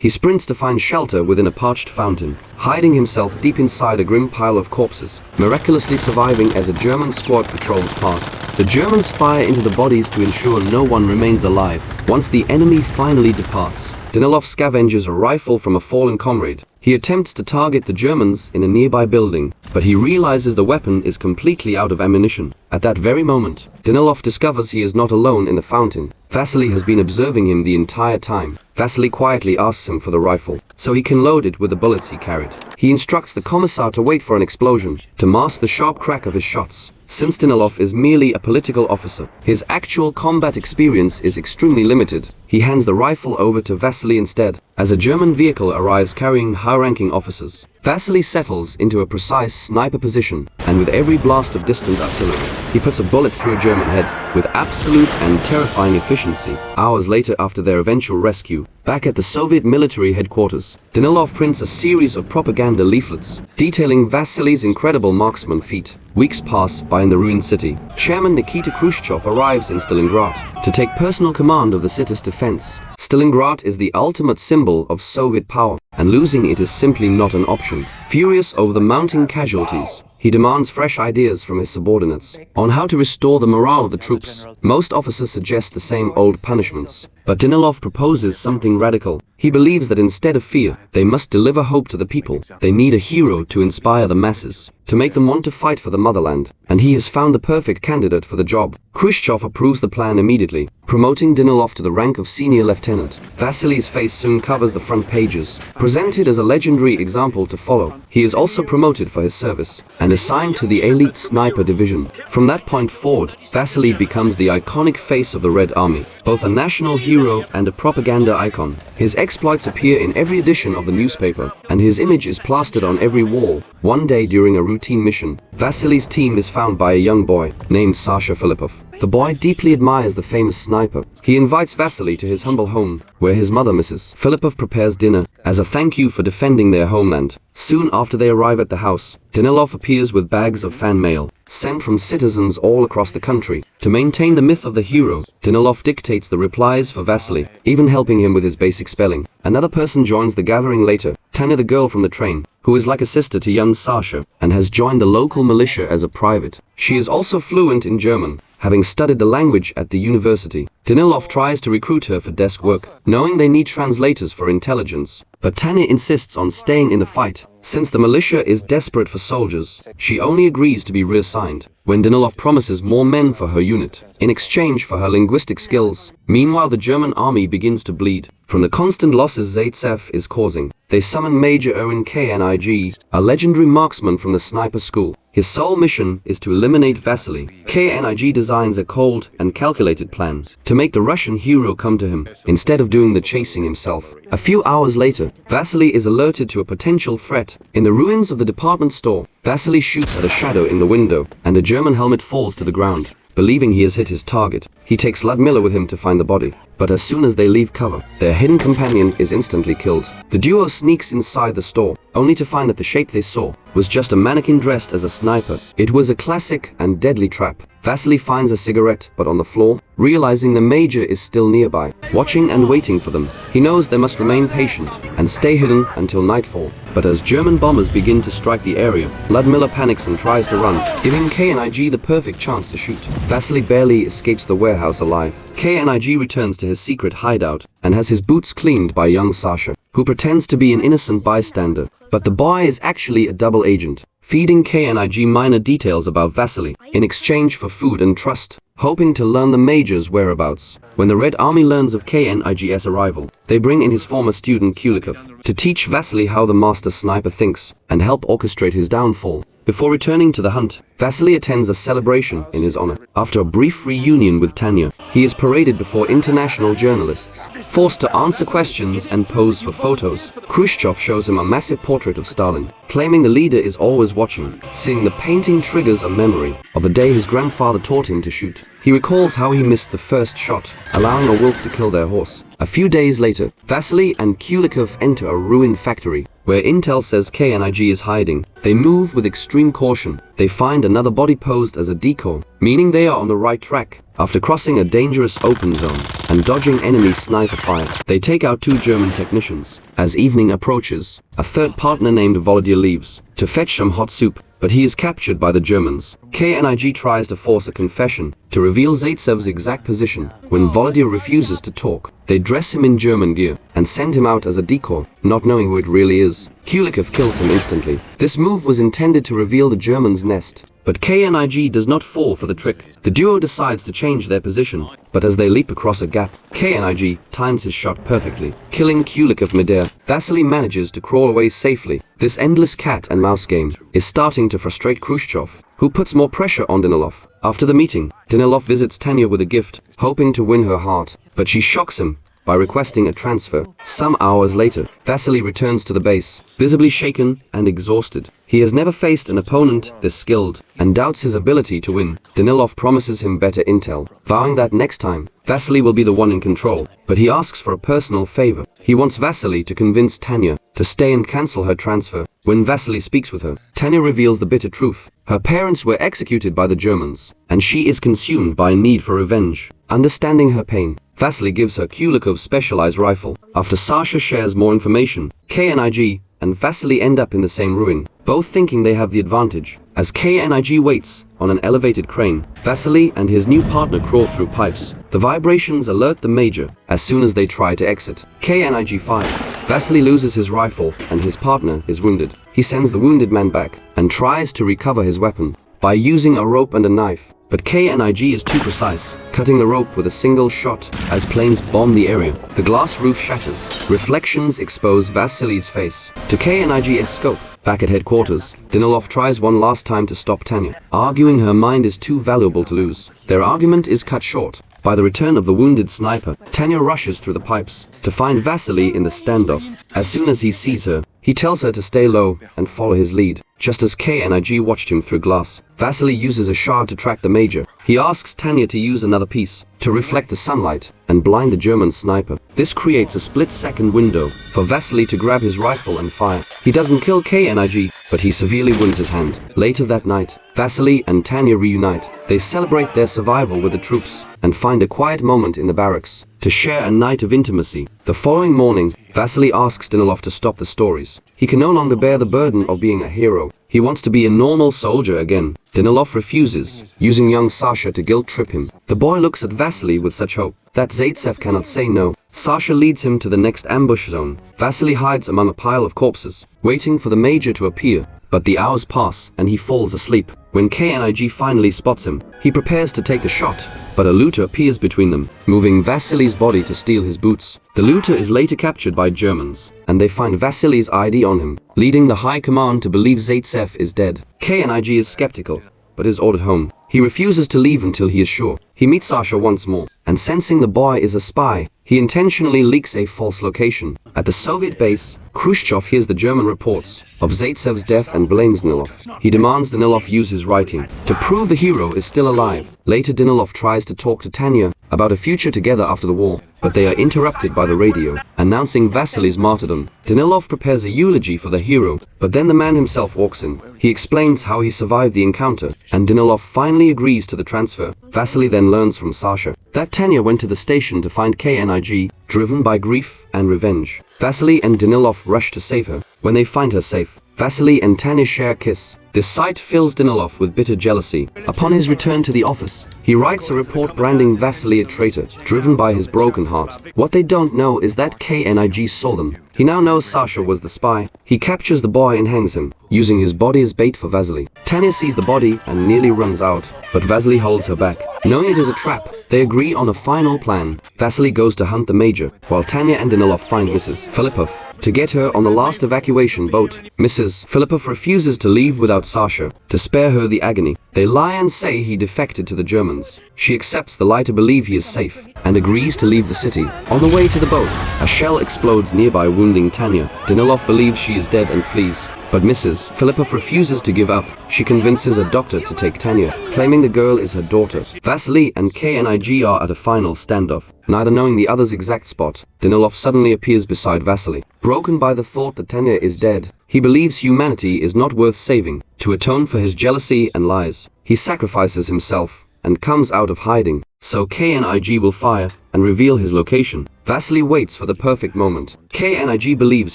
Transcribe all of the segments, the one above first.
He sprints to find shelter within a parched fountain, hiding himself deep inside a grim pile of corpses, miraculously surviving as a German squad patrols past. The Germans fire into the bodies to ensure no one remains alive. Once the enemy finally departs, Danilov scavenges a rifle from a fallen comrade. He attempts to target the Germans in a nearby building, but he realizes the weapon is completely out of ammunition. At that very moment, Danilov discovers he is not alone in the fountain. Vassili has been observing him the entire time. Vassili quietly asks him for the rifle, so he can load it with the bullets he carried. He instructs the commissar to wait for an explosion, to mask the sharp crack of his shots. Since Danilov is merely a political officer, his actual combat experience is extremely limited. He hands the rifle over to Vassili instead, as a German vehicle arrives carrying high-ranking officers. Vassili settles into a precise sniper position, and with every blast of distant artillery, he puts a bullet through a German head, with absolute and terrifying efficiency. Hours later, after their eventual rescue, back at the Soviet military headquarters, Danilov prints a series of propaganda leaflets, detailing Vassili's incredible marksman feat. Weeks pass by in the ruined city. Chairman Nikita Khrushchev arrives in Stalingrad to take personal command of the city's defense. Stalingrad is the ultimate symbol of Soviet power, and losing it is simply not an option. Furious over the mounting casualties, he demands fresh ideas from his subordinates on how to restore the morale of the troops. Most officers suggest the same old punishments, but Danilov proposes something radical. He believes that instead of fear, they must deliver hope to the people. They need a hero to inspire the masses, to make them want to fight for the motherland, and he has found the perfect candidate for the job. Khrushchev approves the plan immediately, promoting Danilov to the rank of senior lieutenant. Vassili's face soon covers the front pages, presented as a legendary example to follow. He is also promoted for his service, and assigned to the elite sniper division. From that point forward, Vassili becomes the iconic face of the Red Army, both a national hero and a propaganda icon. His exploits appear in every edition of the newspaper, and his image is plastered on every wall. One day during a routine mission, Vassili's team is found by a young boy named Sasha Filippov. The boy deeply admires the famous sniper. He invites Vassili to his humble home, where his mother, Mrs. Filippov, prepares dinner as a thank you for defending their homeland. Soon after they arrive at the house, Danilov appears with bags of fan mail, sent from citizens all across the country. To maintain the myth of the hero, Danilov dictates the replies for Vassili, even helping him with his basic spelling. Another person joins the gathering later, Tanya, the girl from the train, who is like a sister to young Sasha, and has joined the local militia as a private. She is also fluent in German, having studied the language at the university. Danilov tries to recruit her for desk work, knowing they need translators for intelligence. But Tanya insists on staying in the fight. Since the militia is desperate for soldiers, she only agrees to be reassigned when Danilov promises more men for her unit, in exchange for her linguistic skills. Meanwhile, the German army begins to bleed from the constant losses Zaitsev is causing. They summon MajorKönig, a legendary marksman from the sniper school. His sole mission is to eliminate Vassili. Konig designs a cold and calculated plan to make the Russian hero come to him, instead of doing the chasing himself. A few hours later, Vassili is alerted to a potential threat. In the ruins of the department store, Vassili shoots at a shadow in the window, and a German helmet falls to the ground. Believing he has hit his target, he takes Ludmilla with him to find the body. But as soon as they leave cover, their hidden companion is instantly killed. The duo sneaks inside the store, only to find that the shape they saw was just a mannequin dressed as a sniper. It was a classic and deadly trap. Vassili finds a cigarette, but on the floor, realizing the Major is still nearby, watching and waiting for them. He knows they must remain patient and stay hidden until nightfall. But as German bombers begin to strike the area, Ludmilla panics and tries to run, giving Konig the perfect chance to shoot. Vassili barely escapes the warehouse alive. Konig returns to his secret hideout and has his boots cleaned by young Sasha, who pretends to be an innocent bystander. But the boy is actually a double agent, feeding Konig minor details about Vassili in exchange for food and trust, hoping to learn the Major's whereabouts. When the Red Army learns of Knig's arrival, they bring in his former student Kulikov to teach Vassili how the master sniper thinks and help orchestrate his downfall. Before returning to the hunt, Vassili attends a celebration in his honor. After a brief reunion with Tanya, he is paraded before international journalists, forced to answer questions and pose for photos. Khrushchev shows him a massive portrait of Stalin, claiming the leader is always watching. Seeing the painting triggers a memory of the day his grandfather taught him to shoot. He recalls how he missed the first shot, allowing a wolf to kill their horse. A few days later, Vassili and Kulikov enter a ruined factory, where intel says KNIG is hiding. They move with extreme caution. They find another body posed as a decoy, meaning they are on the right track. After crossing a dangerous open zone and dodging enemy sniper fire, they take out 2 German technicians. As evening approaches, a third partner named Volodya leaves to fetch some hot soup, but he is captured by the Germans. KNIG tries to force a confession to reveal Zaitsev's exact position. When Volodya refuses to talk, they dress him in German gear and send him out as a decoy, not knowing who it really is. Kulikov kills him instantly. This move was intended to reveal the Germans' nest, but KNIG does not fall for the trick. The duo decides to change their position, but as they leap across a gap, KNIG times his shot perfectly, killing Kulikov midair. Vassili manages to crawl away safely. This endless cat and mouse game is starting to frustrate Khrushchev, who puts more pressure on Danilov. After the meeting, Danilov visits Tanya with a gift, hoping to win her heart, but she shocks him by requesting a transfer. Some hours later, Vassili returns to the base, visibly shaken and exhausted. He has never faced an opponent this skilled and doubts his ability to win. Danilov promises him better intel, vowing that next time, Vassili will be the one in control, but he asks for a personal favor. He wants Vassili to convince Tanya to stay and cancel her transfer. When Vassili speaks with her, Tanya reveals the bitter truth. Her parents were executed by the Germans, and she is consumed by a need for revenge. Understanding her pain, Vassili gives her Kulikov's specialized rifle. After Sasha shares more information, KNIG and Vassili end up in the same ruin, both thinking they have the advantage. As KNIG waits on an elevated crane, Vassili and his new partner crawl through pipes. The vibrations alert the major. As soon as they try to exit, KNIG fires. Vassili loses his rifle and his partner is wounded. He sends the wounded man back and tries to recover his weapon by using a rope and a knife, but KNIG is too precise, cutting the rope with a single shot. As planes bomb the area, the glass roof shatters. Reflections expose Vassili's face to KNIG's scope. Back at headquarters, Danilov tries one last time to stop Tanya, arguing her mind is too valuable to lose. Their argument is cut short by the return of the wounded sniper. Tanya rushes through the pipes to find Vassili in the standoff. As soon as he sees her, he tells her to stay low and follow his lead. Just as KNIG watched him through glass, Vassili uses a shard to track the major. He asks Tanya to use another piece to reflect the sunlight and blind the German sniper. This creates a split-second window for Vassili to grab his rifle and fire. He doesn't kill KNIG, but he severely wounds his hand. Later that night, Vassili and Tanya reunite. They celebrate their survival with the troops and find a quiet moment in the barracks to share a night of intimacy. The following morning, Vassili asks Danilov to stop the stories. He can no longer bear the burden of being a hero. He wants to be a normal soldier again. Danilov refuses, using young Sasha to guilt-trip him. The boy looks at Vassili with such hope that Zaitsev cannot say no. Sasha leads him to the next ambush zone. Vassili hides among a pile of corpses, waiting for the major to appear. But the hours pass and he falls asleep. When KNIG finally spots him, he prepares to take the shot, but a looter appears between them, moving Vassili's body to steal his boots. The looter is later captured by Germans, and they find Vassili's ID on him, leading the high command to believe Zaitsev is dead. KNIG is skeptical, but is ordered home. He refuses to leave until he is sure. He meets Sasha once more, and sensing the boy is a spy, he intentionally leaks a false location. At the Soviet base, Khrushchev hears the German reports of Zaitsev's death and blames Danilov. He demands Danilov use his writing to prove the hero is still alive. Later, Danilov tries to talk to Tanya about a future together after the war, but they are interrupted by the radio, announcing Vassili's martyrdom. Danilov prepares a eulogy for the hero, but then the man himself walks in. He explains how he survived the encounter, and Danilov finally agrees to the transfer. Vassili then learns from Sasha that Tanya went to the station to find KNIG, driven by grief and revenge. Vassili and Danilov rush to save her. When they find her safe, Vassili and Tanya share a kiss. This sight fills Danilov with bitter jealousy. Upon his return to the office, he writes a report branding Vassili a traitor, driven by his broken heart. What they don't know is that KNIG saw them. He now knows Sasha was the spy. He captures the boy and hangs him, using his body as bait for Vassili. Tanya sees the body and nearly runs out, but Vassili holds her back. Knowing it is a trap, they agree on a final plan. Vassili goes to hunt the major, while Tanya and Danilov find Mrs. Filippov to get her on the last evacuation boat. Mrs. Filippov refuses to leave without Sasha, to spare her the agony. They lie and say he defected to the Germans. She accepts the lie to believe he is safe, and agrees to leave the city. On the way to the boat, a shell explodes nearby, wounding Tanya. Danilov believes she is dead and flees. but misses. Filipov refuses to give up. She convinces a doctor to take Tanya, claiming the girl is her daughter. Vassili and Konig are at a final standoff, neither knowing the other's exact spot. Danilov suddenly appears beside Vassili. Broken by the thought that Tanya is dead, he believes humanity is not worth saving. To atone for his jealousy and lies, he sacrifices himself and comes out of hiding, so Konig will fire and reveal his location. Vassili waits for the perfect moment. Konig believes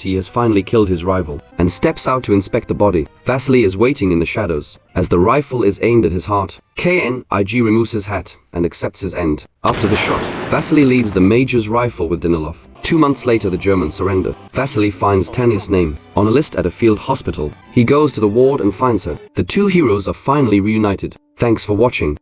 he has finally killed his rival and steps out to inspect the body. Vassili is waiting in the shadows as the rifle is aimed at his heart. Konig removes his hat and accepts his end. After the shot, Vassili leaves the major's rifle with Danilov. 2 months later, the Germans surrender. Vassili finds Tanya's name on a list at a field hospital. He goes to the ward and finds her. The two heroes are finally reunited. Thanks for watching.